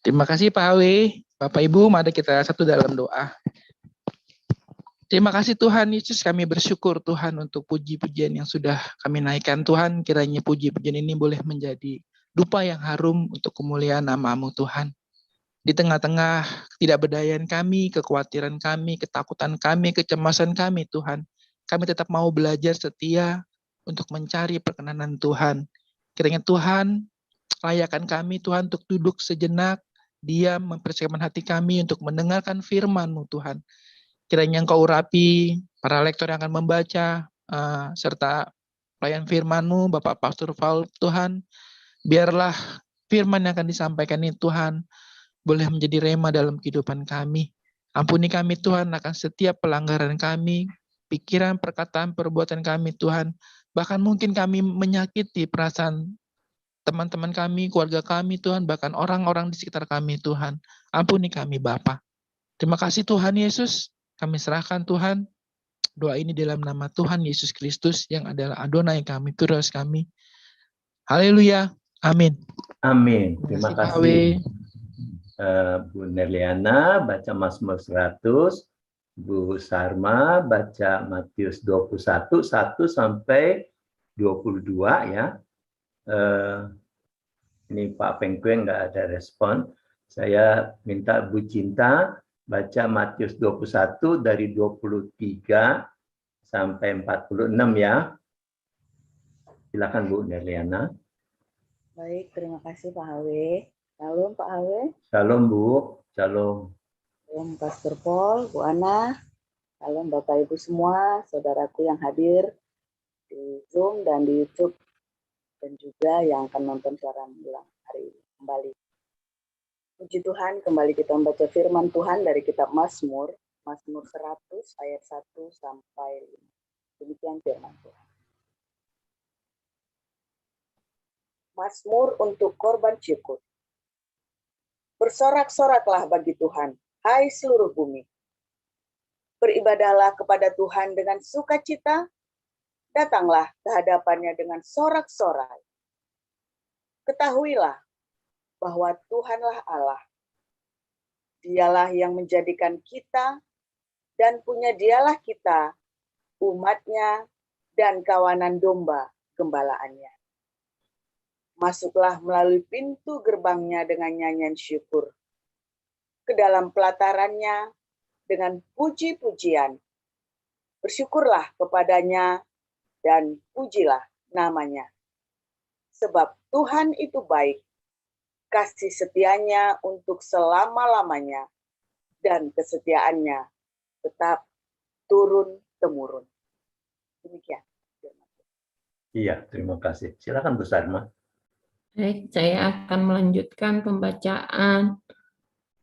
Terima kasih Pak Awe. Bapak Ibu, mari kita satu dalam doa. Terima kasih Tuhan Yesus, kami bersyukur Tuhan untuk puji-pujian yang sudah kami naikkan Tuhan. Kiranya puji-pujian ini boleh menjadi dupa yang harum untuk kemuliaan nama-Mu Tuhan. Di tengah-tengah ketidakberdayaan kami, kekhawatiran kami, ketakutan kami, kecemasan kami Tuhan. Kami tetap mau belajar setia untuk mencari perkenanan Tuhan. Kiranya Tuhan, layakan kami Tuhan untuk duduk sejenak, diam, mempersiapkan hati kami untuk mendengarkan firman-Mu Tuhan. Kiranya Engkau urapi para lektor yang akan membaca, serta pelayan firman-Mu, Bapak Pastor Paul Tuhan. Biarlah firman yang akan disampaikan ini Tuhan, boleh menjadi rema dalam kehidupan kami. Ampuni kami Tuhan akan setiap pelanggaran kami, pikiran, perkataan, perbuatan kami Tuhan. Bahkan mungkin kami menyakiti perasaan teman-teman kami, keluarga kami Tuhan, bahkan orang-orang di sekitar kami Tuhan. Ampuni kami Bapa. Terima kasih Tuhan Yesus. Kami serahkan Tuhan doa ini dalam nama Tuhan Yesus Kristus yang adalah Adonai kami, Kyrios kami. Haleluya. Amin. Amin. Terima Pak kasih. Awe. Bu Nerliana baca Mazmur 100, Bu Sarma baca Matius 21, 1 sampai 22 ya. Ini Pak Pengkuen nggak ada respon. Saya minta Bu Cinta baca Matius 21 dari 23 sampai 46 ya. Silakan Bu Nerliana. Baik, terima kasih Pak Awe. Shalom Pak Awe. Shalom Bu. Shalom. Shalom Pastor Paul, Bu Ana. Shalom Bapak Ibu semua, saudaraku yang hadir di Zoom dan di YouTube, dan juga yang akan nonton siaran ulang hari ini kembali. Puji Tuhan, kembali kita membaca firman Tuhan dari kitab Mazmur, Mazmur 100 ayat 1 sampai 5. Demikian firman Tuhan. Mazmur untuk korban syukur. Bersorak-soraklah bagi Tuhan, hai seluruh bumi. Beribadahlah kepada Tuhan dengan sukacita, datanglah ke hadapannya dengan sorak-sorai. Ketahuilah bahwa Tuhanlah Allah. Dialah yang menjadikan kita dan punya dialah kita, umatnya dan kawanan domba gembalaannya. Masuklah melalui pintu gerbangnya dengan nyanyian syukur. Ke dalam pelatarannya dengan puji-pujian. Bersyukurlah kepadanya dan pujilah namanya. Sebab Tuhan itu baik. Kasih setianya untuk selama-lamanya, dan kesetiaannya tetap turun-temurun. Demikian. Iya, terima kasih. Silakan Bu Sarma. Baik, saya akan melanjutkan pembacaan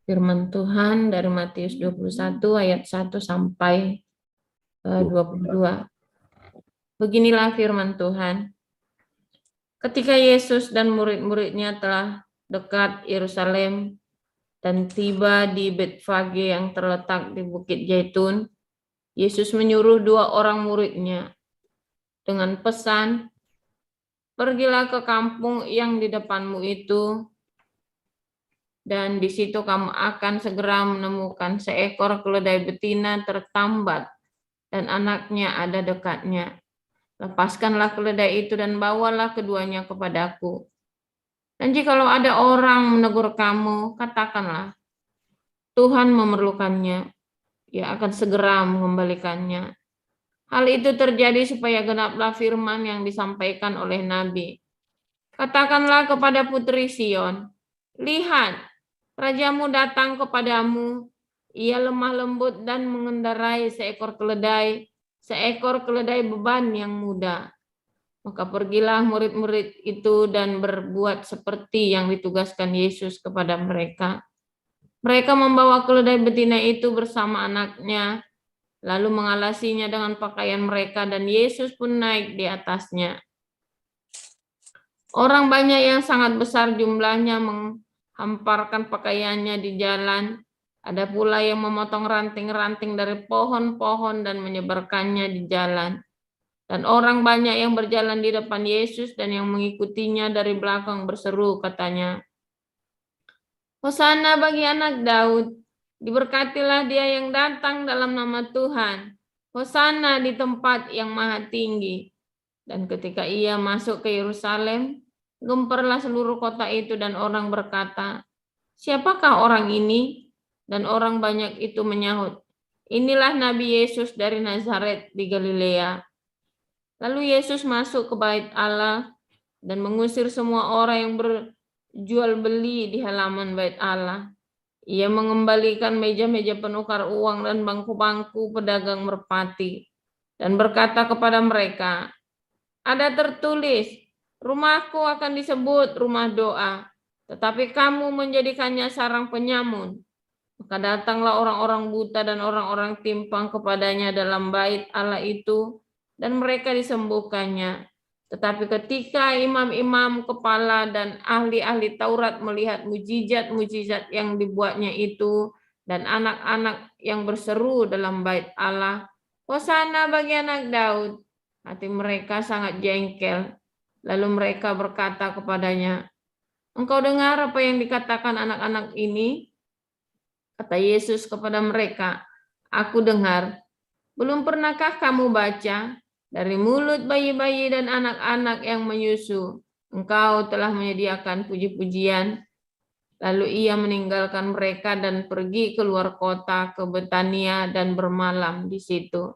firman Tuhan dari Matius 21 ayat 1 sampai 22. Beginilah firman Tuhan. Ketika Yesus dan murid-muridnya telah dekat Yerusalem dan tiba di Betfage yang terletak di Bukit Zaitun, Yesus menyuruh 2 orang muridnya dengan pesan, "Pergilah ke kampung yang di depanmu itu, dan di situ kamu akan segera menemukan seekor keledai betina tertambat dan anaknya ada dekatnya. Lepaskanlah keledai itu dan bawalah keduanya kepadaku. Dan jikalau ada orang menegur kamu, katakanlah, Tuhan memerlukannya, ia akan segera mengembalikannya." Hal itu terjadi supaya genaplah firman yang disampaikan oleh Nabi. Katakanlah kepada putri Sion, lihat, rajamu datang kepadamu, ia lemah lembut dan mengendarai seekor keledai beban yang muda. Maka pergilah murid-murid itu dan berbuat seperti yang ditugaskan Yesus kepada mereka. Mereka membawa keledai betina itu bersama anaknya, lalu mengalasinya dengan pakaian mereka, dan Yesus pun naik di atasnya. Orang banyak yang sangat besar jumlahnya menghamparkan pakaiannya di jalan. Ada pula yang memotong ranting-ranting dari pohon-pohon dan menyebarkannya di jalan. Dan orang banyak yang berjalan di depan Yesus dan yang mengikutinya dari belakang berseru, katanya, Hosana bagi anak Daud. Diberkatilah dia yang datang dalam nama Tuhan. Hosana di tempat yang maha tinggi. Dan ketika ia masuk ke Yerusalem, gemparlah seluruh kota itu dan orang berkata, siapakah orang ini? Dan orang banyak itu menyahut, inilah Nabi Yesus dari Nazaret di Galilea. Lalu Yesus masuk ke bait Allah dan mengusir semua orang yang berjual beli di halaman bait Allah. Ia mengembalikan meja-meja penukar uang dan bangku-bangku pedagang merpati dan berkata kepada mereka, ada tertulis, rumahku akan disebut rumah doa, tetapi kamu menjadikannya sarang penyamun. Maka datanglah orang-orang buta dan orang-orang timpang kepadanya dalam bait Allah itu, dan mereka disembuhkannya. Tetapi ketika imam-imam kepala dan ahli-ahli Taurat melihat mujizat-mujizat yang dibuatnya itu, dan anak-anak yang berseru dalam bait Allah, Hosana bagi anak Daud, hati mereka sangat jengkel. Lalu mereka berkata kepadanya, engkau dengar apa yang dikatakan anak-anak ini? Kata Yesus kepada mereka, aku dengar. Belum pernahkah kamu baca, dari mulut bayi-bayi dan anak-anak yang menyusu, engkau telah menyediakan puji-pujian. Lalu ia meninggalkan mereka dan pergi keluar kota ke Betania dan bermalam di situ.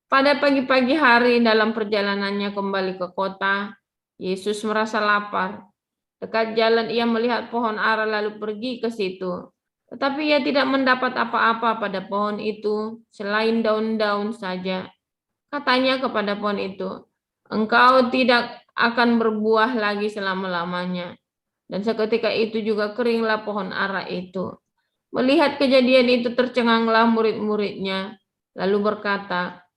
Pada pagi-pagi hari dalam perjalanannya kembali ke kota, Yesus merasa lapar. Dekat jalan ia melihat pohon ara lalu pergi ke situ. Tetapi ia tidak mendapat apa-apa pada pohon itu selain daun-daun saja. Katanya kepada pohon itu, engkau tidak akan berbuah lagi selama-lamanya. Dan seketika itu juga keringlah pohon ara itu. Melihat kejadian itu tercenganglah murid-muridnya, lalu berkata,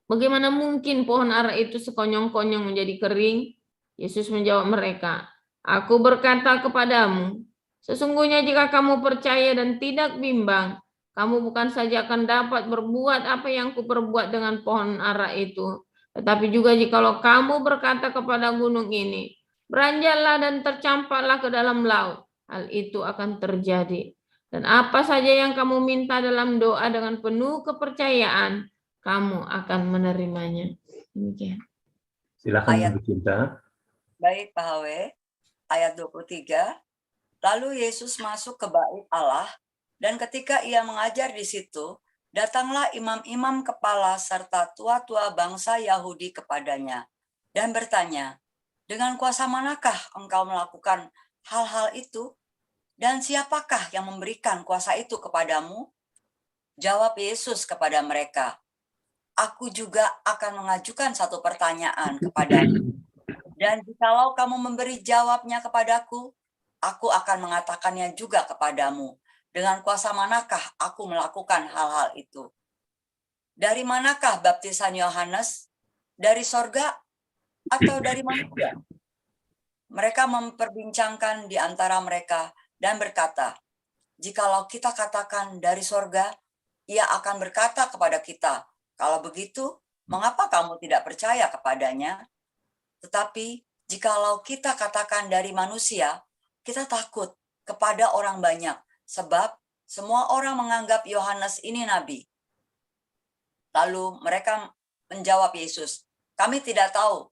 bagaimana mungkin pohon ara itu sekonyong-konyong menjadi kering? Yesus menjawab mereka, aku berkata kepadamu, sesungguhnya jika kamu percaya dan tidak bimbang, kamu bukan saja akan dapat berbuat apa yang kuperbuat dengan pohon ara itu, tetapi juga jikalau kamu berkata kepada gunung ini, beranjaklah dan tercampaklah ke dalam laut, hal itu akan terjadi. Dan apa saja yang kamu minta dalam doa dengan penuh kepercayaan, kamu akan menerimanya. Demikian. Silakan Bu Cinta. Baik, Pak Hawe. Ayat 23. Lalu Yesus masuk ke bait Allah, dan ketika ia mengajar di situ, datanglah imam-imam kepala serta tua-tua bangsa Yahudi kepadanya, dan bertanya, dengan kuasa manakah engkau melakukan hal-hal itu? Dan siapakah yang memberikan kuasa itu kepadamu? Jawab Yesus kepada mereka, aku juga akan mengajukan satu pertanyaan kepadamu. Dan jikalau kamu memberi jawabnya kepadaku, aku akan mengatakannya juga kepadamu. Dengan kuasa manakah aku melakukan hal-hal itu? Dari manakah baptisan Yohanes? Dari sorga atau dari manusia? Mereka memperbincangkan di antara mereka dan berkata, jikalau kita katakan dari sorga, ia akan berkata kepada kita, kalau begitu, mengapa kamu tidak percaya kepadanya? Tetapi jikalau kita katakan dari manusia, kita takut kepada orang banyak, sebab semua orang menganggap Yohanes ini nabi. Lalu mereka menjawab Yesus, kami tidak tahu.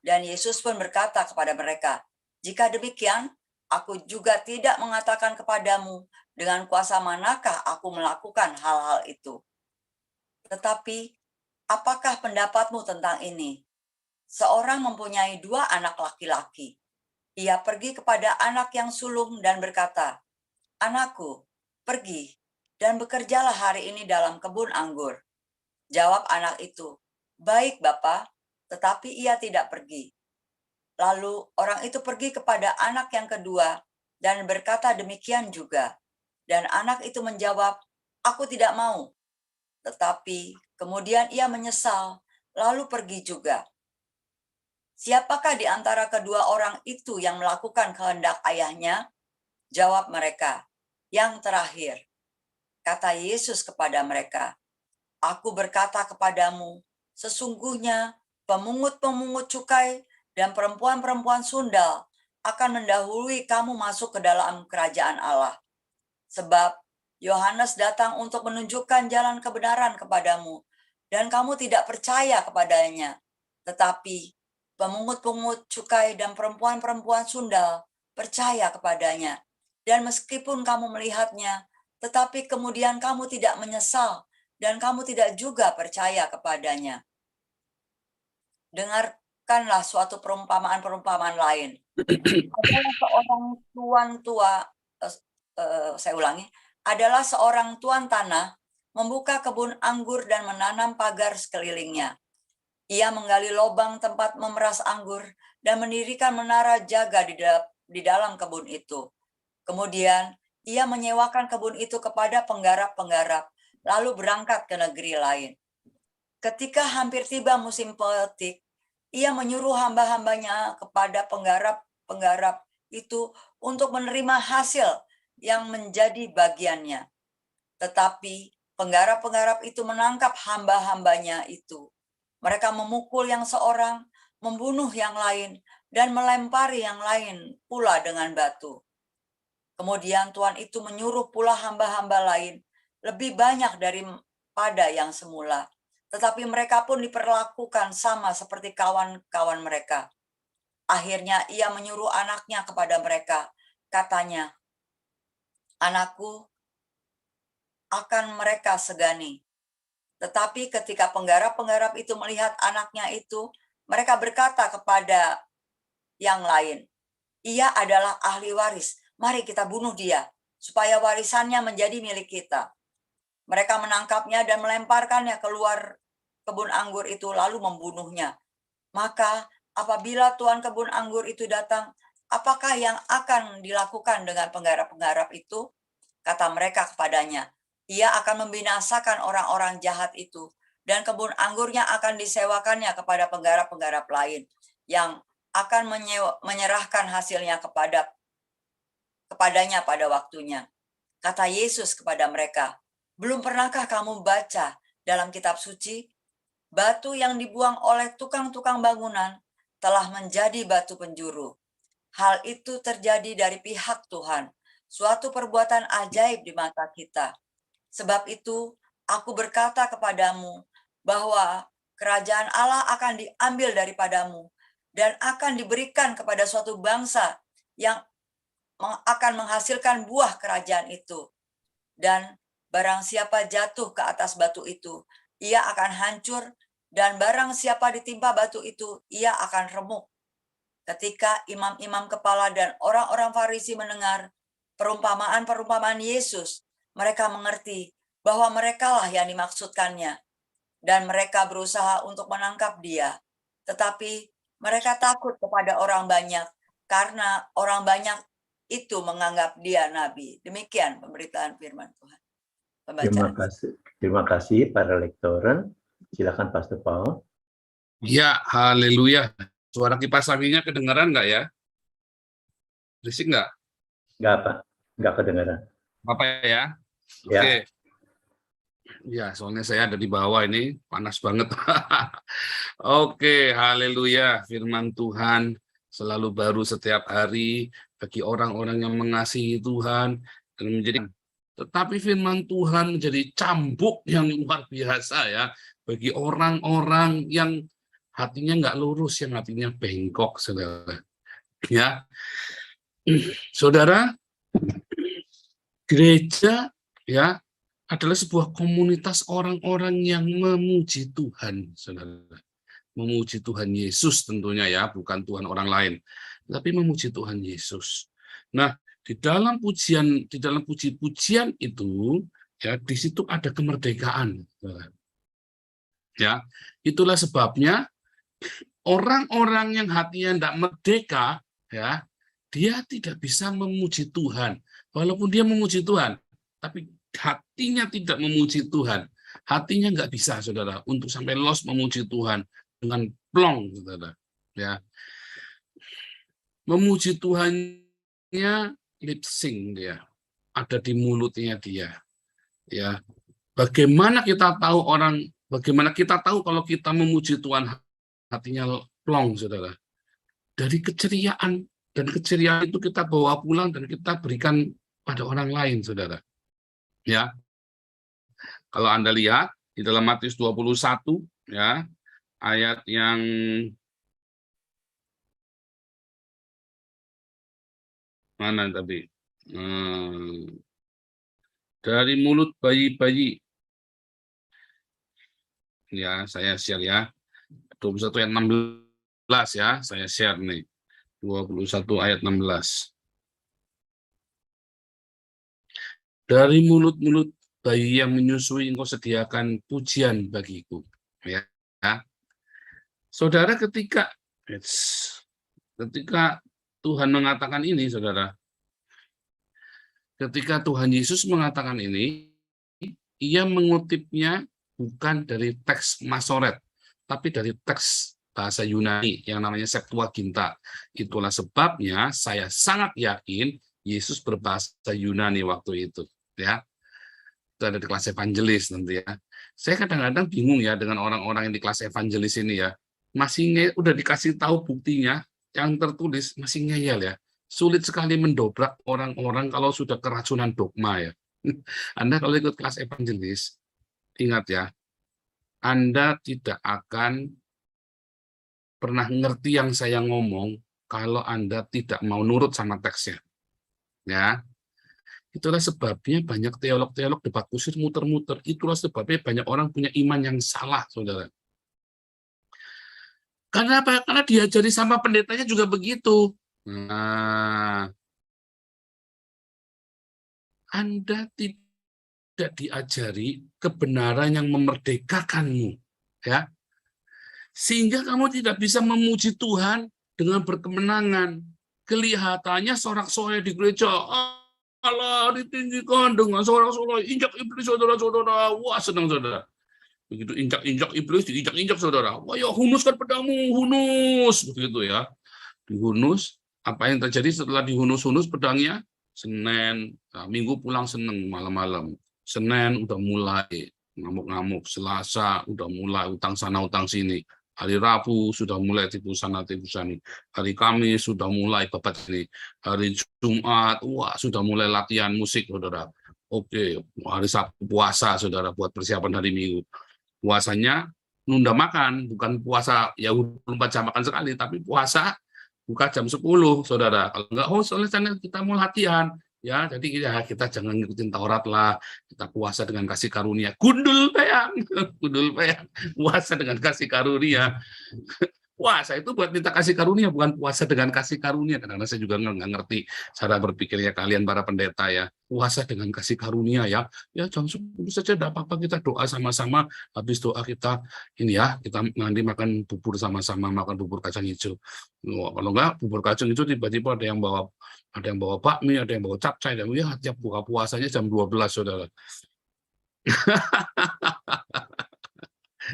Dan Yesus pun berkata kepada mereka, jika demikian, aku juga tidak mengatakan kepadamu dengan kuasa manakah aku melakukan hal-hal itu. Tetapi, apakah pendapatmu tentang ini? Seorang mempunyai 2 anak laki-laki. Ia pergi kepada anak yang sulung dan berkata, anakku, pergi dan bekerjalah hari ini dalam kebun anggur. Jawab anak itu, baik Bapa, tetapi ia tidak pergi. Lalu orang itu pergi kepada anak yang kedua dan berkata demikian juga. Dan anak itu menjawab, aku tidak mau. Tetapi kemudian ia menyesal, lalu pergi juga. Siapakah di antara kedua orang itu yang melakukan kehendak ayahnya? Jawab mereka, yang terakhir. Kata Yesus kepada mereka, aku berkata kepadamu, sesungguhnya pemungut-pemungut cukai dan perempuan-perempuan sundal akan mendahului kamu masuk ke dalam kerajaan Allah. Sebab Yohanes datang untuk menunjukkan jalan kebenaran kepadamu, dan kamu tidak percaya kepadanya. Tetapi pemungut-pemungut cukai dan perempuan-perempuan sundal percaya kepadanya. Dan meskipun kamu melihatnya, tetapi kemudian kamu tidak menyesal, dan kamu tidak juga percaya kepadanya. Dengarkanlah suatu perumpamaan-perumpamaan lain. Adalah seorang tuan tua, saya ulangi, adalah seorang tuan tanah membuka kebun anggur dan menanam pagar sekelilingnya. Ia menggali lubang tempat memeras anggur dan mendirikan menara jaga di dalam kebun itu. Kemudian ia menyewakan kebun itu kepada penggarap-penggarap, lalu berangkat ke negeri lain. Ketika hampir tiba musim petik, ia menyuruh hamba-hambanya kepada penggarap-penggarap itu untuk menerima hasil yang menjadi bagiannya. Tetapi penggarap-penggarap itu menangkap hamba-hambanya itu. Mereka memukul yang seorang, membunuh yang lain, dan melempari yang lain pula dengan batu. Kemudian Tuhan itu menyuruh pula hamba-hamba lain, lebih banyak daripada yang semula. Tetapi mereka pun diperlakukan sama seperti kawan-kawan mereka. Akhirnya ia menyuruh anaknya kepada mereka. Katanya, "Anakku, akan mereka segani." Tetapi ketika penggarap-penggarap itu melihat anaknya itu, mereka berkata kepada yang lain, "Ia adalah ahli waris, mari kita bunuh dia, supaya warisannya menjadi milik kita." Mereka menangkapnya dan melemparkannya keluar kebun anggur itu, lalu membunuhnya. Maka apabila tuan kebun anggur itu datang, apakah yang akan dilakukan dengan penggarap-penggarap itu? Kata mereka kepadanya, ia akan membinasakan orang-orang jahat itu, dan kebun anggurnya akan disewakannya kepada penggarap-penggarap lain, yang akan menyerahkan hasilnya kepadanya pada waktunya. Kata Yesus kepada mereka, belum pernahkah kamu baca dalam kitab suci? Batu yang dibuang oleh tukang-tukang bangunan telah menjadi batu penjuru. Hal itu terjadi dari pihak Tuhan, suatu perbuatan ajaib di mata kita. Sebab itu, aku berkata kepadamu bahwa kerajaan Allah akan diambil daripadamu dan akan diberikan kepada suatu bangsa yang akan menghasilkan buah kerajaan itu. Dan barang siapa jatuh ke atas batu itu, ia akan hancur, dan barang siapa ditimpa batu itu, ia akan remuk. Ketika imam-imam kepala dan orang-orang Farisi mendengar perumpamaan-perumpamaan Yesus, mereka mengerti bahwa merekalah yang dimaksudkannya, dan mereka berusaha untuk menangkap dia. Tetapi mereka takut kepada orang banyak, karena orang banyak itu menganggap dia nabi. Demikian pemberitaan firman Tuhan. Pembacaan. Terima kasih para lektoren. Silakan Pastor Paul. Ya, haleluya. Suara kipas anginnya kedengaran nggak ya? Berisik nggak? Nggak, Pak. Nggak kedengaran. Apa ya? Ya. Oke. Ya, soalnya saya ada di bawah ini, panas banget. Oke, haleluya. Firman Tuhan selalu baru setiap hari bagi orang-orang yang mengasihi Tuhan dan menjadi. Tetapi firman Tuhan menjadi cambuk yang luar biasa ya bagi orang-orang yang hatinya nggak lurus, yang hatinya bengkok, saudara. Ya, saudara, gereja ya adalah sebuah komunitas orang-orang yang memuji Tuhan, saudara. Memuji Tuhan Yesus tentunya ya, bukan Tuhan orang lain, tapi memuji Tuhan Yesus. Nah, di dalam puji-pujian itu ya di situ ada kemerdekaan. Ya, itulah sebabnya orang-orang yang hatinya tidak merdeka ya, dia tidak bisa memuji Tuhan. Walaupun dia memuji Tuhan, tapi hatinya tidak memuji Tuhan. Hatinya nggak bisa, saudara, untuk sampai los memuji Tuhan dengan plong, saudara. Ya, memuji Tuhannya lip sync dia, ada di mulutnya dia. Ya, bagaimana kita tahu kalau kita memuji Tuhan hatinya plong, saudara? Dari keceriaan Dan keceriaan itu kita bawa pulang dan kita berikan pada orang lain, saudara. Ya, kalau Anda lihat di dalam Matius 21, ya, ayat yang mana tadi? Dari mulut bayi-bayi. Ya, saya share ya. 21 ayat 16 ya, saya share nih. 21 ayat 16. Dari mulut-mulut bayi yang menyusui engkau sediakan pujian bagiku. Ya. Saudara, ketika Tuhan mengatakan ini, saudara, ketika Tuhan Yesus mengatakan ini, ia mengutipnya bukan dari teks Masoret, tapi dari teks bahasa Yunani yang namanya Septuaginta. Itulah sebabnya saya sangat yakin Yesus berbahasa Yunani waktu itu, ya. Itu ada di kelas evangelis nanti ya. Saya kadang-kadang bingung ya dengan orang-orang yang di kelas evangelis ini ya. Masih udah dikasih tahu buktinya, yang tertulis masih ngeyel ya. Sulit sekali mendobrak orang-orang kalau sudah keracunan dogma ya. Anda kalau ikut kelas evangelis, ingat ya, Anda tidak akan pernah ngerti yang saya ngomong kalau Anda tidak mau nurut sama teksnya. Ya. Itulah sebabnya banyak teolog-teolog debat kusir muter-muter. Itulah sebabnya banyak orang punya iman yang salah, saudara. Karena apa? Karena diajari sama pendetanya juga begitu. Nah, Anda tidak diajari kebenaran yang memerdekakanmu, ya, sehingga kamu tidak bisa memuji Tuhan dengan berkemenangan. Kelihatannya sorak-sorai di gereja, Allah ditinggikan dengan sorak-sorai, injak iblis, saudara-saudara. Wah, senang saudara. Begitu injak-injak iblis, diinjak-injak saudara. Wah, ya hunuskan pedangmu, hunus, begitu ya. Dihunus, apa yang terjadi setelah dihunus-hunus pedangnya? Senin, nah, Minggu pulang seneng malam-malam. Senin udah mulai ngamuk-ngamuk, Selasa udah mulai utang sana utang sini. Hari Rabu sudah mulai tipu sana tipu sini. Hari Kamis sudah mulai babat ini. Hari Jumat, wah sudah mulai latihan musik, saudara. Oke, hari Sabtu puasa, saudara, buat persiapan hari Minggu. Puasanya nunda makan, bukan puasa ya 24 jam makan sekali, tapi puasa buka jam 10, saudara. Kalau enggak, soalnya kita mau latihan. Ya, jadi ya kita jangan ngikutin Taurat lah. Kita puasa dengan kasih karunia. Gundul peyang, gundul peyang. Puasa dengan kasih karunia. Puasa itu buat minta kasih karunia, bukan puasa dengan kasih karunia. Karena saya juga nggak ngerti cara berpikirnya kalian para pendeta ya. Puasa dengan kasih karunia ya. Ya jam 10 saja, tidak apa-apa, kita doa sama-sama. Habis doa kita ini ya, kita nanti makan bubur sama-sama, makan bubur kacang hijau. Kalau enggak bubur kacang hijau tiba-tiba ada yang bawa bakmi, ada yang bawa capcay, dan ya tiap buka puasanya jam 12, saudara.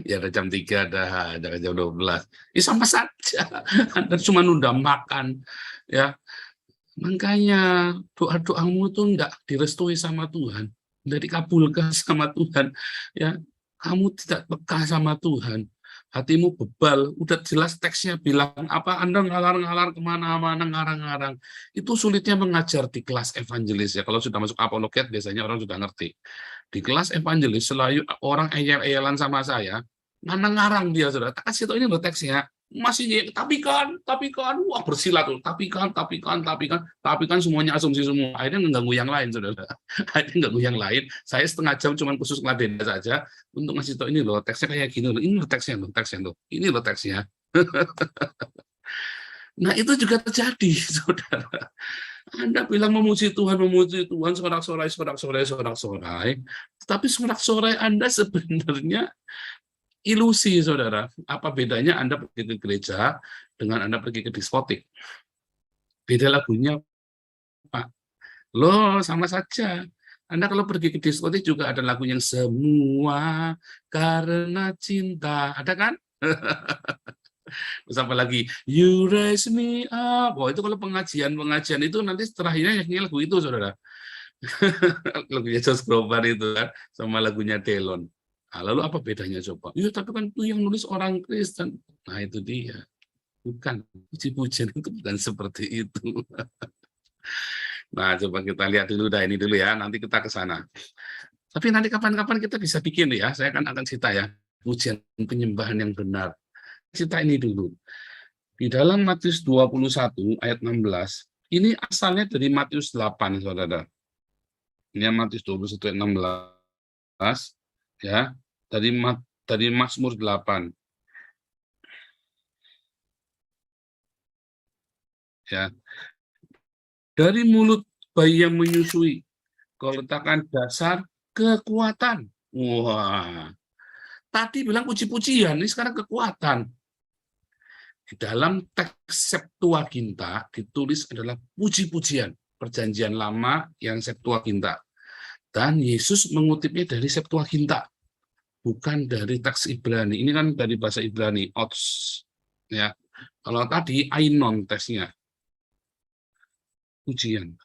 Ya ada jam 3, ada jam 12. Ya sama saja. Anda cuma nunda makan. Ya. Makanya doa-doamu itu enggak direstui sama Tuhan. Enggak dikabulkan sama Tuhan. Ya. Kamu tidak peka sama Tuhan. Hatimu bebal. Udah jelas teksnya bilang apa, Anda ngalar-ngalar kemana-mana, ngarang-ngarang. Itu sulitnya mengajar di kelas evangelis ya. Kalau sudah masuk apologet biasanya orang sudah ngerti. Di kelas evangelis selalu orang eyel-eyelan sama saya, ngarang dia, saudara. Tak kasih tahu ini loh teksnya. Masih tapi kan, wah bersilat tuh. Tapi kan, semuanya asumsi semua. Akhirnya mengganggu yang lain, saudara. Akhirnya mengganggu yang lain. Saya setengah jam cuma khusus ngeladen saja untuk ngasih tahu ini loh teksnya kayak gini loh. Ini loh teksnya loh. Ini loh teksnya. Nah itu juga terjadi, saudara. Anda bilang memuji Tuhan, sorak-sorai. Tapi sorak-sorai Anda sebenarnya ilusi, saudara. Apa bedanya Anda pergi ke gereja dengan Anda pergi ke diskotik? Beda lagunya, Pak. Loh, sama saja. Anda kalau pergi ke diskotik juga ada lagu yang semua karena cinta. Ada kan? Sampai lagi You Raise Me Up. Oh, itu kalau pengajian itu nanti terakhirnya lagu itu, saudara. Lagunya Josh Groban itu kan sama lagunya Delon. Nah, lalu apa bedanya coba? Iya, tapi kan itu yang nulis orang Kristen. Nah, itu dia. Bukan, puji-pujian itu bukan seperti itu. Nah, coba kita lihat dulu dah ini dulu ya, nanti kita ke sana. Tapi nanti kapan-kapan kita bisa bikin ya, saya akan cerita ya, pujian penyembahan yang benar. Cerita ini dulu. Di dalam Matius 21 ayat 16, ini asalnya dari Matius 8, saudara. Ini Matius 21 ayat 16, ya, dari Mazmur 8. Ya. Dari mulut bayi yang menyusui, kau letakkan dasar kekuatan. Wah, tadi bilang puji-pujian, ini sekarang kekuatan. Di dalam teks Septuaginta ditulis adalah puji-pujian, perjanjian lama yang Septuaginta. Dan Yesus mengutipnya dari Septuaginta, bukan dari teks Ibrani. Ini kan dari bahasa Ibrani, ots. Ya. Kalau tadi ainon teksnya, pujian.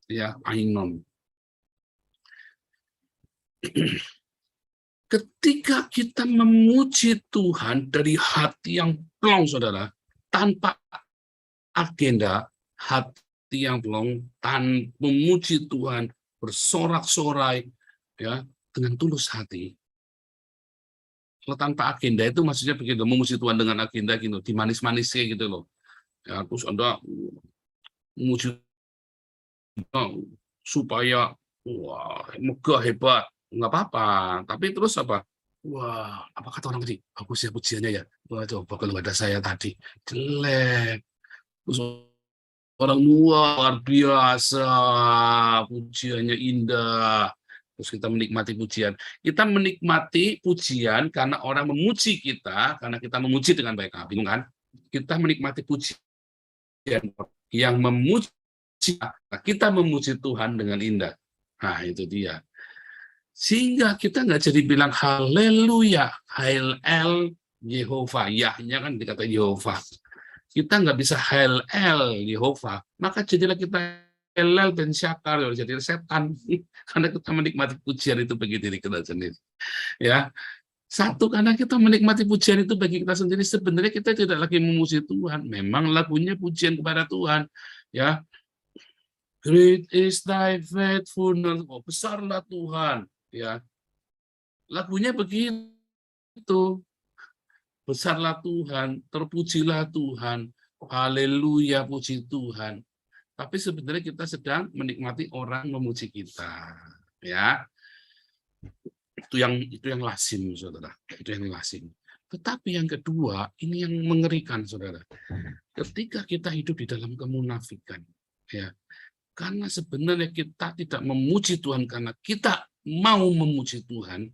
Ya, ainon. Ketika kita memuji Tuhan dari hati yang plong, saudara, tanpa agenda, hati yang plong, tanpa memuji Tuhan, bersorak-sorai, ya, dengan tulus hati. Kalau tanpa agenda itu maksudnya begitu, memuji Tuhan dengan agenda gitu, dimanis-manisnya gitu loh. Ya, terus Anda memuji supaya wah megah hebat, nggak apa-apa. Tapi terus apa? Wah, apa kata orang tadi? Bagus ya pujiannya ya. Wah, coba kalau ada saya tadi jelek. Terus orang luar biasa, pujiannya indah. Terus kita menikmati pujian. Kita menikmati pujian karena orang memuji kita, karena kita memuji dengan baik. Nah, bingung kan? Kita menikmati pujian yang memuji, kita memuji Tuhan dengan indah. Nah, itu dia. Sehingga kita nggak jadi bilang haleluya, hail el Yehova. Yahnya kan dikata Yehova. Kita nggak bisa hail el Yehova. Maka jadilah kita Elel dan Syakar, jadi setan, karena kita menikmati pujian itu bagi diri kita sendiri. Ya, satu, karena kita menikmati pujian itu bagi kita sendiri, sebenarnya kita tidak lagi memuji Tuhan. Memang lagunya pujian kepada Tuhan. Ya, great is thy faithfulness, oh, besarlah Tuhan. Ya, lagunya begitu. Besarlah Tuhan, terpujilah Tuhan, haleluya, puji Tuhan. Tapi sebenarnya kita sedang menikmati orang memuji kita, ya. Itu yang lazim, saudara. Itu yang lazim. Tetapi yang kedua, ini yang mengerikan, saudara. Ketika kita hidup di dalam kemunafikan, ya, karena sebenarnya kita tidak memuji Tuhan karena kita mau memuji Tuhan,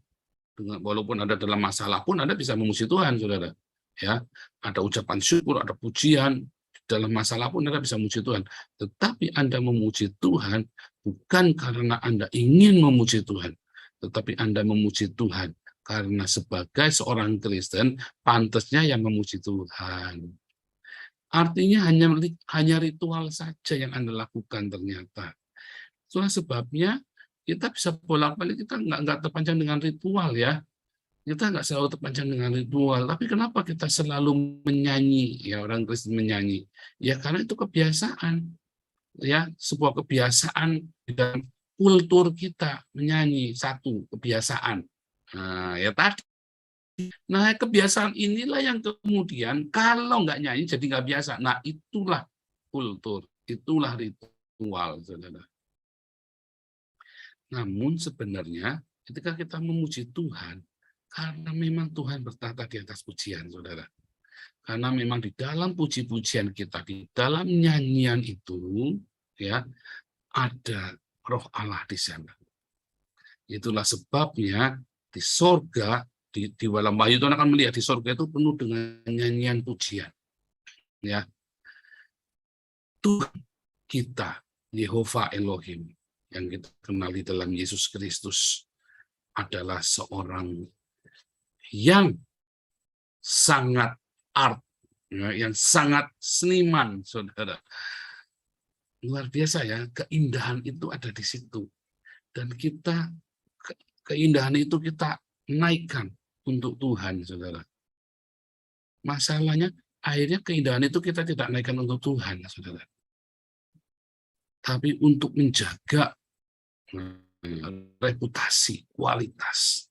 walaupun ada dalam masalah pun Anda bisa memuji Tuhan, saudara. Ya, ada ucapan syukur, ada pujian. Dalam masalah pun Anda bisa memuji Tuhan. Tetapi Anda memuji Tuhan bukan karena Anda ingin memuji Tuhan, tetapi Anda memuji Tuhan karena sebagai seorang Kristen, pantasnya yang memuji Tuhan. Artinya hanya ritual saja yang Anda lakukan ternyata. Itulah sebabnya kita bisa bolak-balik, kita nggak terpancang dengan ritual ya. Kita nggak selalu terpancang dengan ritual, tapi kenapa kita selalu menyanyi, ya orang Kristen menyanyi? Ya karena itu kebiasaan, ya sebuah kebiasaan di dalam kultur kita menyanyi, satu kebiasaan. Nah, ya tadi. Nah kebiasaan inilah yang kemudian kalau nggak nyanyi jadi nggak biasa. Nah itulah kultur, itulah ritual, saudara. Namun sebenarnya ketika kita memuji Tuhan, karena memang Tuhan bertata di atas pujian, saudara. Karena memang di dalam puji-pujian kita, di dalam nyanyian itu, ya ada Roh Allah di sana. Itulah sebabnya di sorga, di dalam Wahyu itu akan melihat di sorga itu penuh dengan nyanyian pujian. Ya, Tuhan kita, Yehova Elohim, yang kita kenali dalam Yesus Kristus, adalah seorang yang sangat art, yang sangat seniman, saudara. Luar biasa ya, keindahan itu ada di situ. Dan kita, keindahan itu kita naikkan, untuk Tuhan, saudara. Masalahnya, akhirnya keindahan itu kita tidak naikkan untuk Tuhan, saudara. Tapi untuk menjaga reputasi, kualitas.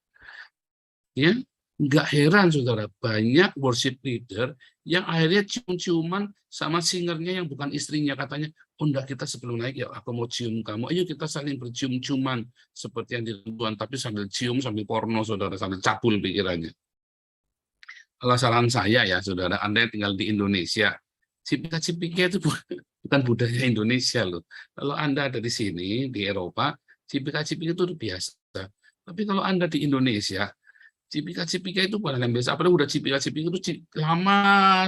Ya, nggak heran, saudara, banyak worship leader yang akhirnya cium-ciuman sama singernya yang bukan istrinya, katanya, oh enggak, kita sebelum naik ya aku mau cium kamu, ayo kita saling bercium-ciuman seperti yang ditentukan, tapi sambil cium, sambil porno, saudara, sambil cabul pikirannya. Kalau saran saya ya, saudara, Anda yang tinggal di Indonesia, cipika-cipika itu bukan budaya Indonesia loh. Kalau Anda ada di sini, di Eropa, cipika-cipika itu biasa. Tapi kalau Anda di Indonesia, cipika-cipika itu bukan yang biasa. Apalagi udah cipika-cipika itu lama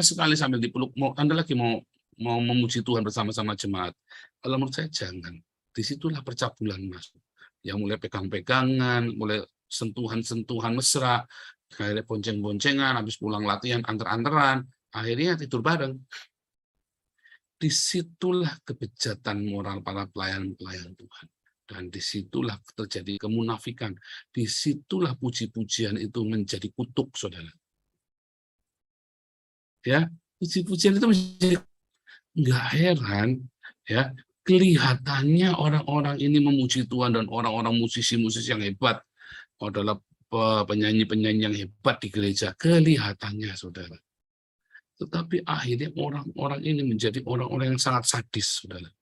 sekali sambil dipeluk. Anda lagi mau memuji Tuhan bersama-sama jemaat. Kalau menurut saya jangan. Disitulah percabulan masuk. Yang mulai pegang-pegangan, mulai sentuhan-sentuhan mesra, akhirnya bonceng-boncengan, habis pulang latihan, anter-anteran, akhirnya tidur bareng. Disitulah kebejatan moral para pelayan-pelayan Tuhan. Dan disitulah terjadi kemunafikan. Disitulah puji-pujian itu menjadi kutuk, saudara. Ya, puji-pujian itu menjadi, nggak heran, ya, kelihatannya orang-orang ini memuji Tuhan dan orang-orang musisi-musisi yang hebat adalah penyanyi-penyanyi yang hebat di gereja, kelihatannya, saudara. Tetapi akhirnya orang-orang ini menjadi orang-orang yang sangat sadis, saudara.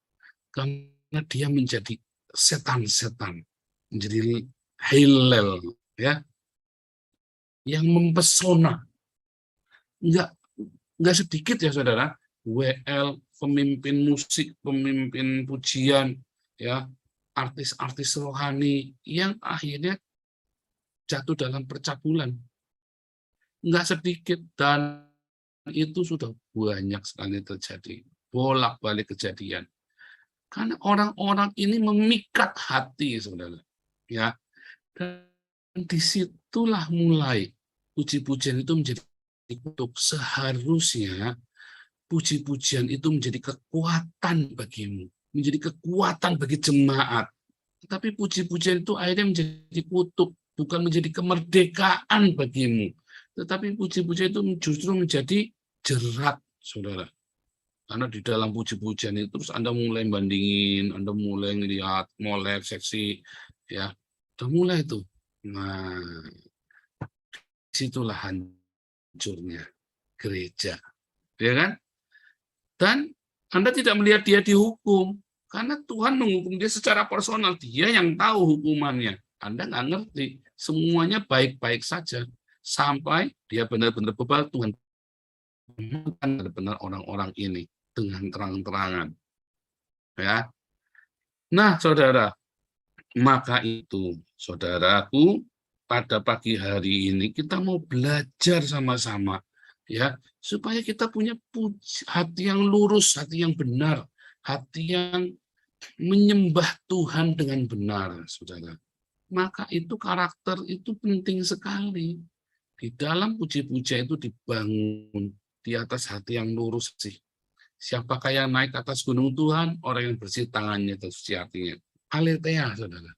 Karena dia menjadi setan-setan, menjadi hilal, ya, yang mempesona. Enggak sedikit ya, saudara, WL, pemimpin musik, pemimpin pujian, ya, artis-artis rohani yang akhirnya jatuh dalam percabulan. Enggak sedikit, dan itu sudah banyak sekali terjadi, bolak-balik kejadian. Karena orang-orang ini memikat hati, saudara. Ya, dan disitulah mulai puji-pujian itu menjadi kutuk. Seharusnya puji-pujian itu menjadi kekuatan bagimu, menjadi kekuatan bagi jemaat. Tetapi puji-pujian itu akhirnya menjadi kutuk, bukan menjadi kemerdekaan bagimu. Tetapi puji-pujian itu justru menjadi jerat, saudara. Karena di dalam puji-pujian itu terus Anda mulai bandingin, Anda mulai melihat, molek, seksi, ya, udah mulai itu. Nah, disitulah hancurnya gereja, ya kan? Dan Anda tidak melihat dia dihukum, karena Tuhan menghukum dia secara personal. Dia yang tahu hukumannya. Anda nggak ngerti. Semuanya baik-baik saja. Sampai dia benar-benar bebal, Tuhan benar-benar orang-orang ini dengan terang-terangan. Ya. Nah, saudara, maka itu, saudaraku, pada pagi hari ini kita mau belajar sama-sama, ya, supaya kita punya hati yang lurus, hati yang benar, hati yang menyembah Tuhan dengan benar, saudara. Maka itu karakter itu penting sekali. Di dalam puji-pujian itu dibangun di atas hati yang lurus sih. Siapakah yang naik ke atas gunung Tuhan? Orang yang bersih tangannya dan suci hatinya. Aletheia, saudara.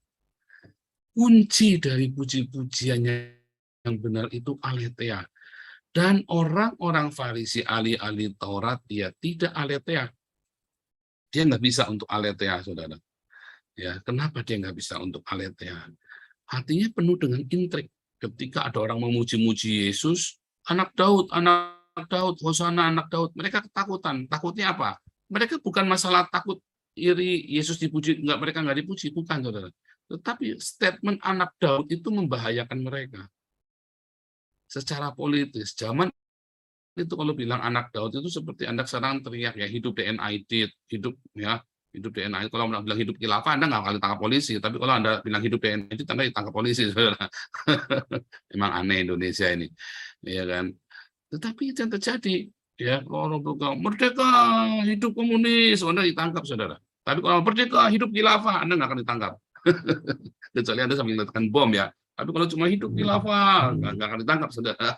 Kunci dari puji-pujiannya yang benar itu aletheia. Dan orang-orang Farisi, ahli-ahli Taurat, dia tidak aletheia. Dia nggak bisa untuk aletheia, saudara. Ya, kenapa dia nggak bisa untuk aletheia? Hatinya penuh dengan intrik. Ketika ada orang memuji-muji Yesus, anak Daud, Hosana anak Daud, mereka ketakutan. Takutnya apa? Mereka bukan masalah takut iri Yesus dipuji, mereka nggak dipuji, bukan, saudara. Tetapi statement anak Daud itu membahayakan mereka. Secara politis, zaman itu kalau bilang anak Daud itu seperti Anda sekarang teriak ya, hidup DNID, hidup ya, hidup DNID. Kalau Anda bilang hidup khilafah, Anda nggak akan ditangkap polisi. Tapi kalau Anda bilang hidup DNID, Anda ditangkap polisi. Memang aneh Indonesia ini, ya kan. Tetapi itu yang terjadi, ya, kalau orang merdeka hidup komunis, Anda ditangkap, saudara. Tapi kalau merdeka hidup khilafah, Anda nggak akan ditangkap. Kecuali Anda sambil meletakkan bom, ya. Tapi kalau cuma hidup khilafah, nggak akan ditangkap, saudara.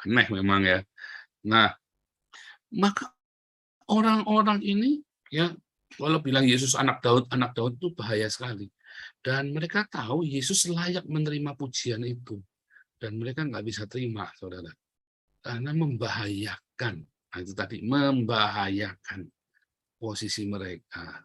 Aneh memang, ya. Nah, maka orang-orang ini, ya, kalau bilang Yesus anak Daud itu bahaya sekali. Dan mereka tahu Yesus layak menerima pujian itu. Dan mereka nggak bisa terima, saudara. Karena membahayakan. Nah, itu tadi, membahayakan posisi mereka.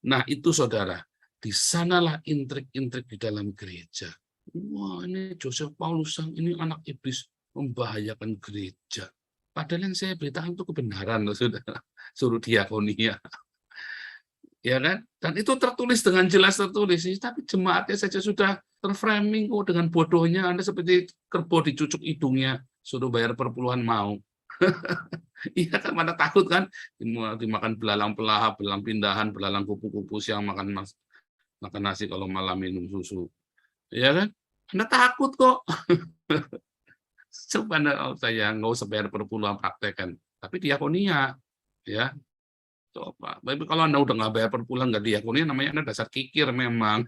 Nah, itu saudara, di sanalah intrik-intrik di dalam gereja. Wah, ini Joseph Paulus, ini anak iblis, membahayakan gereja. Padahal yang saya beritakan itu kebenaran, loh, saudara. Suruh diakonia. Ya kan? Dan itu tertulis dengan jelas tertulis, tapi jemaatnya saja sudah terframing dengan bodohnya. Anda seperti kerbau dicucuk hidungnya, suruh bayar perpuluhan mau. Iya kan, mana takut kan? Dimakan belalang pelaha, belalang pindahan, belalang kupu-kupu, siang makan nasi, kalau malam minum susu. Iya kan? Anda takut kok. Coba saya nggak usah bayar perpuluhan, praktekan. Tapi diakonia, ya. Coba. Tapi kalau Anda udah nggak bayar perpuluhan, nggak diakonia, namanya Anda dasar kikir memang.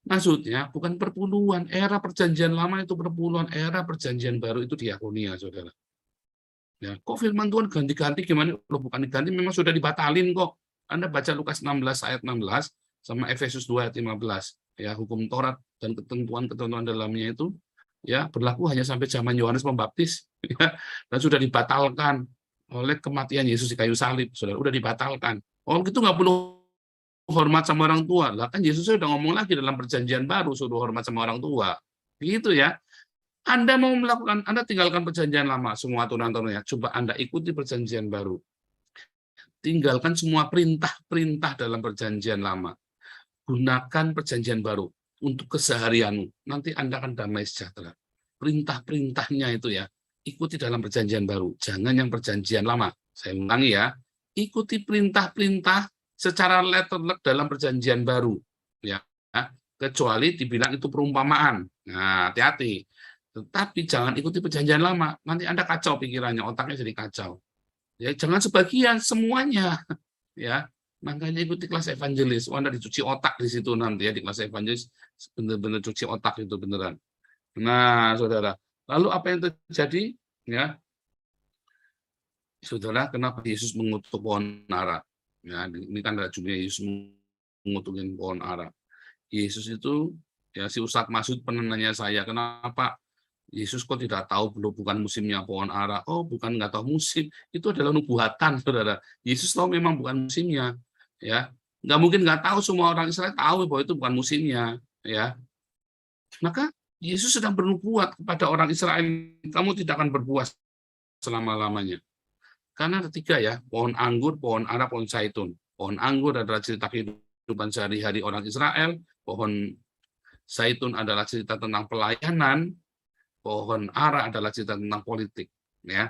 Maksudnya bukan perpuluhan. Era perjanjian lama itu perpuluhan, era perjanjian baru itu diakonia, saudara. Ya, kok firman Tuhan ganti-ganti gimana? Loh, bukan diganti, memang sudah dibatalin kok. Anda baca Lukas 16 ayat 16 sama Efesus 2 ayat 15. Ya, hukum Taurat dan ketentuan-ketentuan dalamnya itu ya berlaku hanya sampai zaman Yohanes Pembaptis, ya, dan sudah dibatalkan oleh kematian Yesus di kayu salib, saudara, udah dibatalkan. Oh, gitu nggak perlu hormat sama orang tua. Lah kan Yesus udah ngomong lagi dalam perjanjian baru, suruh hormat sama orang tua. Gitu ya. Anda mau melakukan, Anda tinggalkan perjanjian lama, semua aturan-aturannya. Coba Anda ikuti perjanjian baru. Tinggalkan semua perintah-perintah dalam perjanjian lama. Gunakan perjanjian baru untuk keseharianmu. Nanti Anda akan damai sejahtera. Perintah-perintahnya itu ya, ikuti dalam perjanjian baru. Jangan yang perjanjian lama. Saya ulangi ya, ikuti perintah-perintah secara letter-luck dalam perjanjian baru. Ya, kecuali dibilang itu perumpamaan. Nah, hati-hati. Tetapi jangan ikuti perjanjian lama, nanti Anda kacau pikirannya, otaknya jadi kacau. Ya, jangan sebagian, semuanya. Ya, makanya ikuti kelas evangelis. Anda dicuci otak di situ nanti ya, di kelas evangelis benar-benar cuci otak itu beneran. Nah, saudara, lalu apa yang terjadi? Ya, saudara, kenapa Yesus mengutuk pohon ara? Ya, ini kan ada juga Yesus mengutukin pohon ara. Yesus itu, ya si Ustadz Masud pernah nanya saya, kenapa Yesus kok tidak tahu, belum bukan musimnya pohon ara? Oh, bukan nggak tahu musim, itu adalah nubuatan, saudara. Yesus tahu memang bukan musimnya, ya. Nggak mungkin nggak tahu, semua orang Israel tahu bahwa itu bukan musimnya, ya. Maka Yesus sedang bernubuat kepada orang Israel, kamu tidak akan berbuah selama-lamanya. Karena ketiga ya, pohon anggur, pohon ara, pohon zaitun. Pohon anggur adalah cerita kehidupan sehari-hari orang Israel, pohon zaitun adalah cerita tentang pelayanan, pohon ara adalah cerita tentang politik, ya.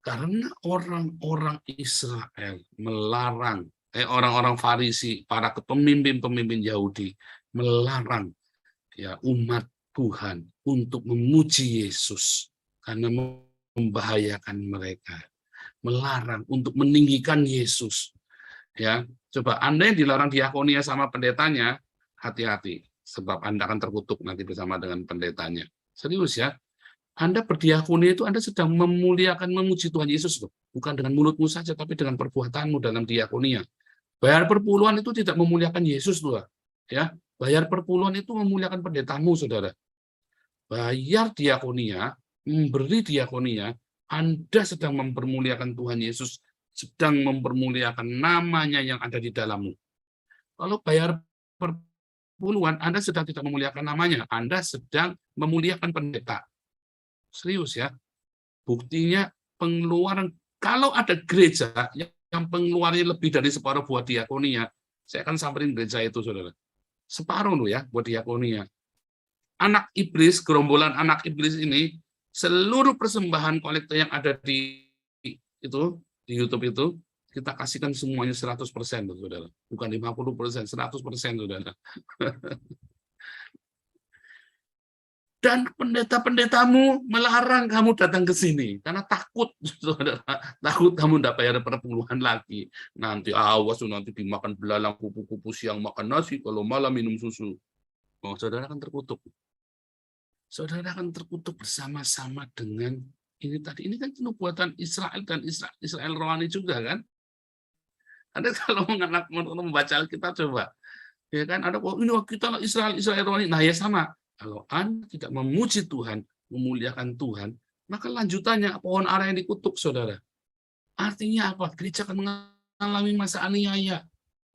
Karena orang-orang Israel melarang, orang-orang Farisi, para pemimpin-pemimpin Yahudi melarang ya umat Tuhan untuk memuji Yesus karena membahayakan mereka, melarang untuk meninggikan Yesus. Ya, coba Anda yang dilarang diakonia sama pendetanya, hati-hati. Sebab Anda akan terkutuk nanti bersama dengan pendetanya. Serius ya. Anda berdiakonia itu Anda sedang memuliakan, memuji Tuhan Yesus. Bukan dengan mulutmu saja, tapi dengan perbuatanmu dalam diakonia. Bayar perpuluhan itu tidak memuliakan Yesus, loh. Ya, bayar perpuluhan itu memuliakan pendetamu, saudara. Bayar diakonia, memberi diakonia, Anda sedang mempermuliakan Tuhan Yesus, sedang mempermuliakan namanya yang ada di dalammu. Kalau bayar perpuluhan, Anda sedang tidak memuliakan namanya, Anda sedang memuliakan pendeta. Serius ya. Buktinya pengeluaran, kalau ada gereja yang pengeluarannya lebih dari separuh buat diakonia, saya akan samperin gereja itu, saudara. Separuh loh ya buat diakonia. Anak iblis, gerombolan anak iblis ini, seluruh persembahan kolektor yang ada di YouTube itu, kita kasihkan semuanya 100%, saudara. Bukan 50%, 100%, saudara. Dan pendeta-pendetamu melarang kamu datang ke sini karena takut, saudara. Takut kamu tidak bayar perpuluhan lagi. Nanti awas, nanti dimakan belalang, kupu-kupu, siang makan nasi, kalau malam minum susu. Oh, saudara akan terkutuk. Saudara akan terkutuk bersama-sama dengan ini tadi. Ini kan nubuatan Israel dan Israel rohani juga kan. Anda kalau membaca Alkitab coba, ya kan ada ini kita Israel rohani. Nah ya sama. Kalau Anda tidak memuji Tuhan, memuliakan Tuhan, maka lanjutannya pohon ara yang dikutuk, saudara. Artinya apa? Gereja akan mengalami masa aniaya.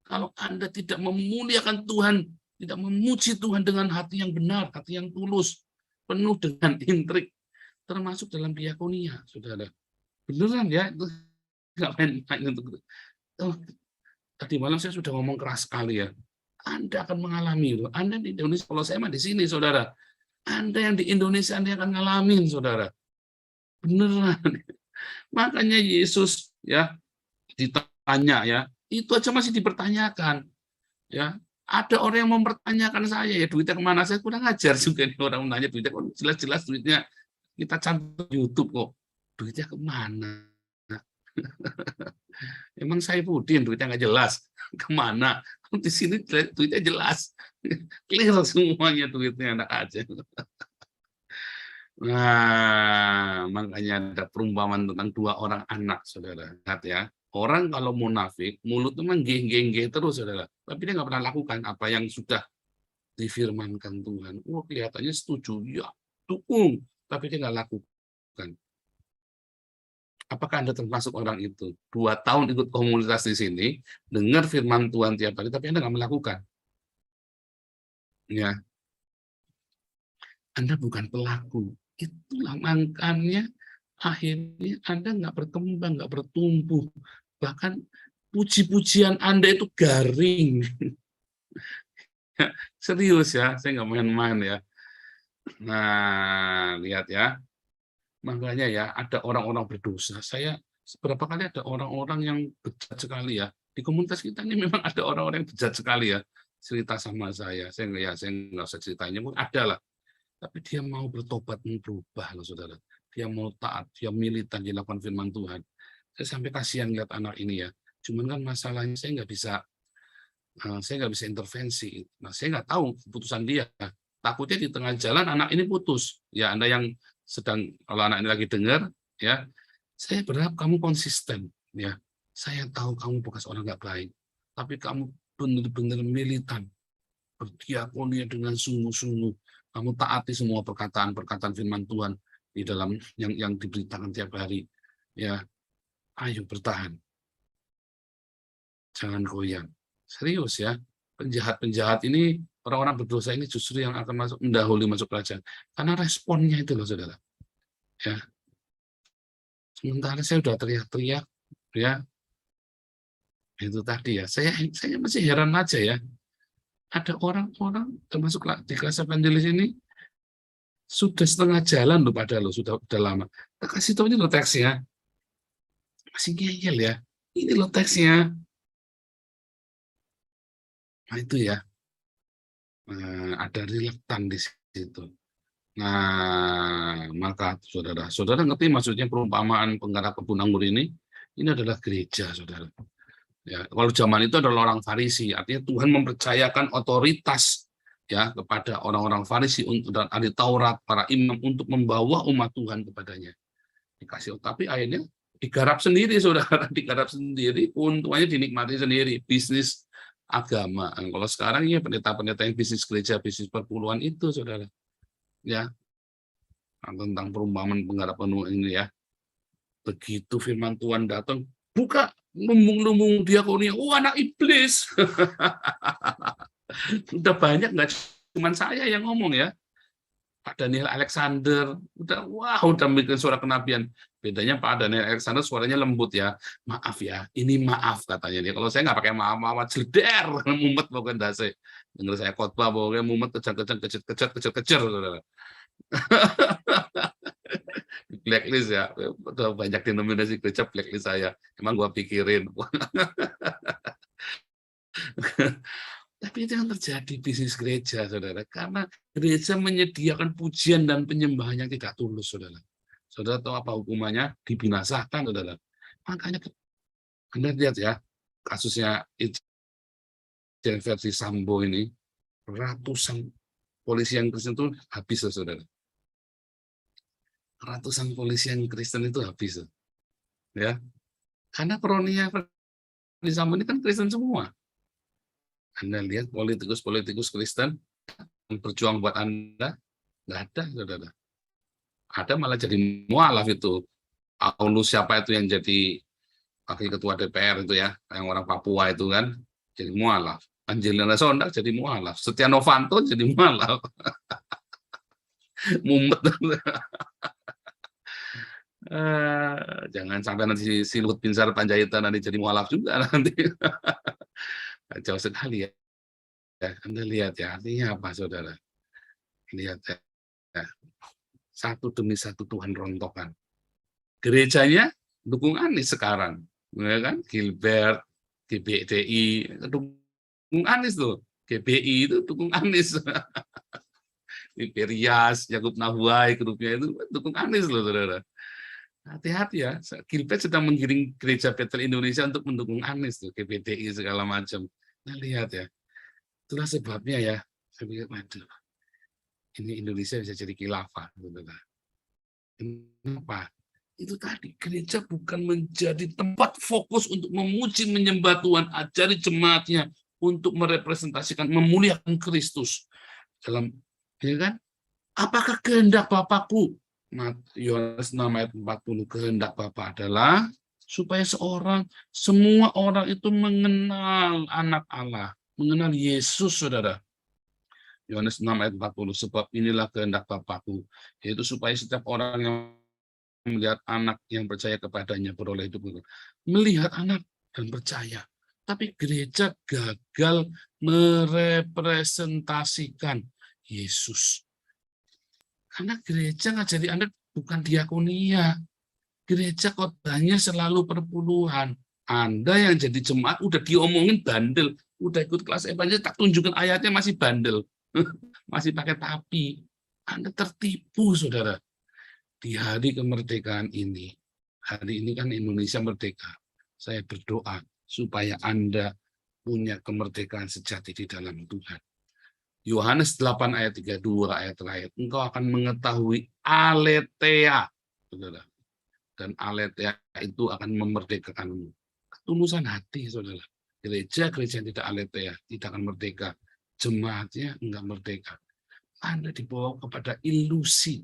Kalau Anda tidak memuliakan Tuhan, tidak memuji Tuhan dengan hati yang benar, hati yang tulus, penuh dengan intrik, termasuk dalam diakonia, saudara. Beneran ya, itu nggak main-main untuk itu. Oh, tadi malam saya sudah ngomong keras sekali ya. Anda akan mengalami, Anda di Indonesia, kalau saya mah di sini, saudara. Anda yang di Indonesia, Anda akan ngalamin, saudara. Beneran. Makanya Yesus ya ditanya ya, itu aja masih dipertanyakan. Ya, ada orang yang mempertanyakan saya ya, duitnya kemana? Saya kurang ajar juga nih orang menanya duitnya, kok jelas-jelas duitnya kita cantum YouTube kok. Duitnya kemana? Emang saya Budin duitnya nggak jelas kemana? Di sini duitnya jelas, clear semuanya duitnya, enak aja. Nah, makanya ada perumpamaan tentang dua orang anak, saudara. Lihat ya, orang kalau munafik, mulutnya memang geng-geng terus, saudara. Tapi dia nggak pernah lakukan apa yang sudah difirmankan Tuhan. Oh, kelihatannya setuju, ya, dukung, tapi dia nggak lakukan. Apakah Anda termasuk orang itu? 2 tahun ikut komunitas di sini, dengar firman Tuhan tiap hari, tapi Anda nggak melakukan. Ya, Anda bukan pelaku. Itulah makanya akhirnya Anda nggak berkembang, nggak bertumbuh. Bahkan puji-pujian Anda itu garing. Serius ya, saya nggak main-main ya. Nah, lihat ya. Makanya ya, ada orang-orang berdosa. Saya beberapa kali ada orang-orang yang bejat sekali ya. Di komunitas kita ini memang ada orang-orang yang bejat sekali ya. Cerita sama saya nggak usah ceritanya, pun ada lah. Tapi dia mau bertobat, mau berubah loh, saudara. Dia mau taat, dia militan, dia lakukan firman Tuhan. Saya sampai kasihan lihat anak ini ya. Cuman kan masalahnya saya nggak bisa intervensi. Nah, saya nggak tahu keputusan dia. Takutnya di tengah jalan anak ini putus. Ya, Anda yang kalau anak ini lagi dengar, ya, saya berharap kamu konsisten. Ya, saya tahu kamu bekas orang nggak baik, tapi kamu benar-benar militan, berdiakonia dengan sungguh-sungguh. Kamu taati semua perkataan firman Tuhan di dalam yang diberitakan tiap hari. Ya, ayo bertahan. Jangan goyang. Serius ya. Penjahat-penjahat ini, orang-orang berdosa ini justru yang akan mendahului masuk kerajaan. Karena responnya itu loh, saudara. Ya. Sementara saya sudah teriak-teriak, ya. Itu tadi ya. Saya masih heran aja ya. Ada orang-orang termasuk di kelas evangelis ini sudah setengah jalan loh, padahal sudah lama. Kita kasih tahu ini loh teksnya. Masih ngeyel ya. Ini loh teksnya. Nah itu ya. Ada reluctant di situ. Nah, maka saudara ngerti maksudnya perumpamaan penggarap kebun anggur ini adalah gereja, saudara. Ya, kalau zaman itu adalah orang Farisi, artinya Tuhan mempercayakan otoritas ya kepada orang-orang Farisi dan ahli Taurat, para imam untuk membawa umat Tuhan kepadanya. Dikasih, tapi akhirnya digarap sendiri, saudara, digarap sendiri, keuntungannya dinikmati sendiri, bisnis agama. Dan kalau sekarang ya pendeta-pendeta yang bisnis gereja, bisnis perpuluhan itu, saudara. Ya, tentang perumpamaan penggarap penuh ini ya. Begitu firman Tuhan datang, buka lumbung-lumbung diakonia, anak iblis. Udah banyak, nggak cuma saya yang ngomong ya. Pak Daniel Alexander, udah bikin suara kenabian. Bedanya Pak Daniel Alexander suaranya lembut ya. Maaf ya, ini maaf katanya dia. Kalau saya nggak pakai maaf, jelder, mumet pokoknya dasi. Dengar saya khotbah pokoknya mumet, kejar. Blacklist ya, udah banyak denominasi gereja blacklist saya. Emang gua pikirin. Tapi itu yang terjadi bisnis gereja, saudara. Karena gereja menyediakan pujian dan penyembahan yang tidak tulus, saudara. Saudara tahu apa hukumannya? Dibinasakan, saudara. Makanya Anda lihat ya, kasusnya versi Sambo ini, ratusan polisi yang Kristen itu habis, saudara. Ratusan polisi yang Kristen itu habis, ya. Karena kroninya versi Sambo ini kan Kristen semua. Anda lihat politikus-politikus Kristen berjuang buat Anda? Nggak ada, saudara. Ada malah jadi mualaf itu. Paulus siapa itu yang jadi wakil ketua DPR itu ya, yang orang Papua itu kan, jadi mualaf. Angelina Sondakh jadi mualaf. Setia Novanto jadi mualaf. Mumet. Jangan sampai nanti si Luhut Binsar Panjaitan nanti jadi mualaf juga nanti. Jauh sekali ya. Anda lihat ya, artinya apa saudara? Lihat ya. Satu demi satu Tuhan rontokan. Gerejanya dukung Anies sekarang, ya kan? Gilbert, GBDI, dukung Anies tuh. GBI itu dukung Anies. Imperias, Yakub Nahuai, grupnya itu dukung Anies loh, saudara. Hati-hati ya, Gilbert sedang menggiring Gereja Betel Indonesia untuk mendukung Anies tuh, GBDI segala macam. Nah lihat ya, itulah sebabnya ya. Saya pikir, waduh, ini Indonesia bisa jadi khilafah, saudara. Kenapa? Itu tadi, gereja bukan menjadi tempat fokus untuk memuji menyembah Tuhan, ajari jemaatnya untuk merepresentasikan, memuliakan Kristus. Dalam, ya kan? Apakah kehendak Bapakku? Yohanes 6 ayat 40, kehendak Bapa adalah supaya semua orang itu mengenal anak Allah, mengenal Yesus, saudara. Yohanes 6 ayat 40, sebab inilah kehendak Bapakku, yaitu supaya setiap orang yang melihat anak yang percaya kepadanya beroleh hidup. Melihat anak dan percaya. Tapi gereja gagal merepresentasikan Yesus. Karena gereja ngajari Anda bukan diakonia. Gereja khotbahnya selalu perpuluhan. Anda yang jadi jemaat udah diomongin bandel. Udah ikut kelas evangelis, tak tunjukkan ayatnya masih bandel. Masih pakai tapi. Anda tertipu, saudara. Di hari kemerdekaan ini, hari ini kan Indonesia merdeka. Saya berdoa supaya Anda punya kemerdekaan sejati di dalam Tuhan. Yohanes 8 ayat 32 ayat terakhir. Engkau akan mengetahui aletheia, saudara. Dan aletheia itu akan memerdekakanmu. Ketulusan hati, saudara. Gereja-gereja yang tidak aletheia tidak akan merdeka. Jemaatnya enggak merdeka. Anda dibawa kepada ilusi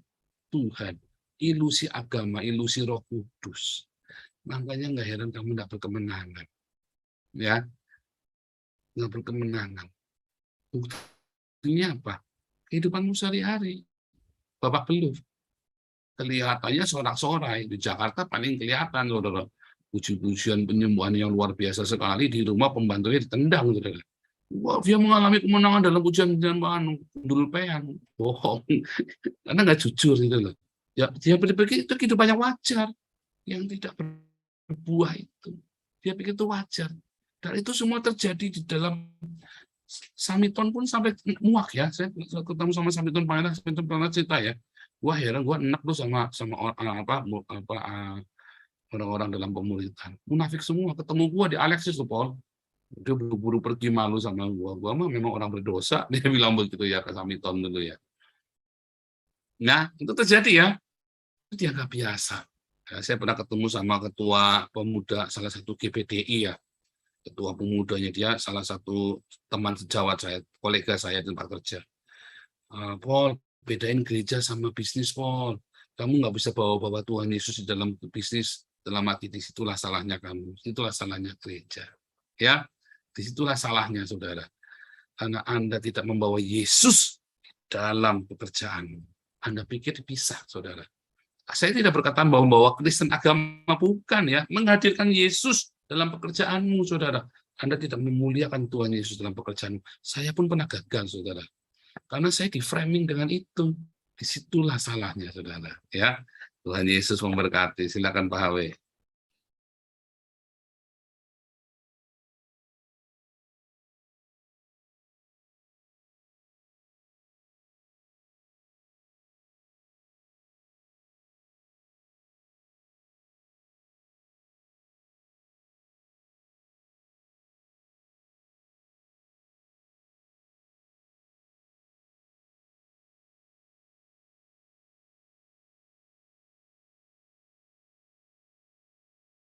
Tuhan. Ilusi agama, ilusi Roh Kudus. Makanya nggak heran kamu nggak berkemenangan. Ya, nggak berkemenangan. Buktinya apa? Kehidupanmu sehari-hari. Bapak belum. Kelihatannya sorak-sorai. Di Jakarta paling kelihatan, saudara. Puji-pujian penyembuhan yang luar biasa sekali. Di rumah pembantunya ditendang, saudara. Wah, dia mengalami kemenangan dalam pujian penyembahan. Dulpean. Bohong. Karena nggak jujur, gitu loh. Ya, dia berpikir itu kehidupan yang wajar, yang tidak berbuah itu. Dia pikir itu wajar. Dan itu semua terjadi di dalam Samhiton pun sampai muak ya. Saya ketemu sama Samhiton pernah cerita ya. Wah heran, gua enak tuh sama orang-orang dalam pemuritan. Munafik semua. Ketemu gua di Alexis tuh, Paul. Dia buru-buru pergi malu sama gua. Gua mah memang orang berdosa. Dia bilang begitu ya ke Samhiton dulu ya. Nah, itu terjadi ya. Itu dianggap biasa. Ya, saya pernah ketemu sama ketua pemuda salah satu GBDI ya. Ketua pemudanya dia salah satu teman sejawat saya, kolega saya di tempat kerja. Paul, bedain gereja sama bisnis, Paul. Kamu nggak bisa bawa-bawa Tuhan Yesus di dalam bisnis, dalam arti disitulah salahnya kamu. Disitulah salahnya gereja. Ya, disitulah salahnya, saudara. Karena Anda tidak membawa Yesus dalam pekerjaan. Anda pikir bisa, saudara. Saya tidak berkata bahwa Kristen agama, bukan ya. Menghadirkan Yesus dalam pekerjaanmu, saudara. Anda tidak memuliakan Tuhan Yesus dalam pekerjaanmu. Saya pun pernah gagal, saudara. Karena saya di-framing dengan itu. Disitulah salahnya, saudara. Ya, Tuhan Yesus memberkati. Silakan Pak Hawe.